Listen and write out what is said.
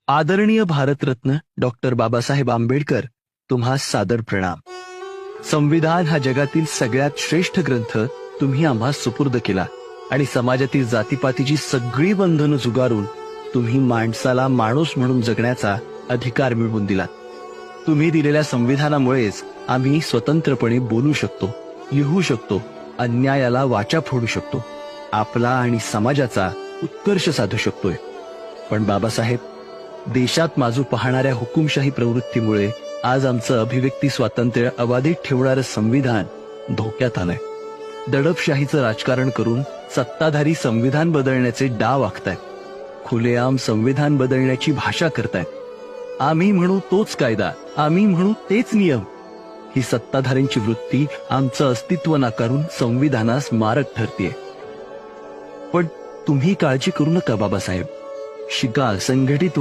आदरणीय भारतरत्न डॉक्टर बाबासाहेब आंबेडकर, तुम्हास सादर प्रणाम. संविधान हा जगातील सगळ्यात श्रेष्ठ ग्रंथ तुम्ही आम्हास सुपूर्द केला आणि समाजातील जातीपातीची सगळी बंधनं झुगारून तुम्ही माणसाला माणूस म्हणून जगण्याचा अधिकार मिळवून दिला. तुम्ही दिलेल्या संविधानामुळेच आम्ही स्वतंत्रपणे बोलू शकतो, लिहू शकतो, अन्यायाला वाचा फोडू शकतो, आपला आणि समाजाचा उत्कर्ष साधू शकतोय. पण बाबासाहेब, देशात माजू पाहणाऱ्या हुकुमशाही प्रवृत्तीमुळे आज आमचं अभिव्यक्ती स्वातंत्र्य अबाधित ठेवणारं संविधान धोक्यात आलंय. दडपशाहीचं राजकारण करून सत्ताधारी संविधान बदलण्याचे डाव आखतायत. खुलेआम संविधान बदलण्याची भाषा करतायत. आम्ही म्हणू तोच कायदा, आम्ही म्हणू तेच नियम. ही सत्ताधाऱ्यांची वृत्ती आमचं अस्तित्व नाकारून संविधानास मारक ठरतेय. पण तुम्ही काळजी करू नका बाबासाहेब. शिका, संघटित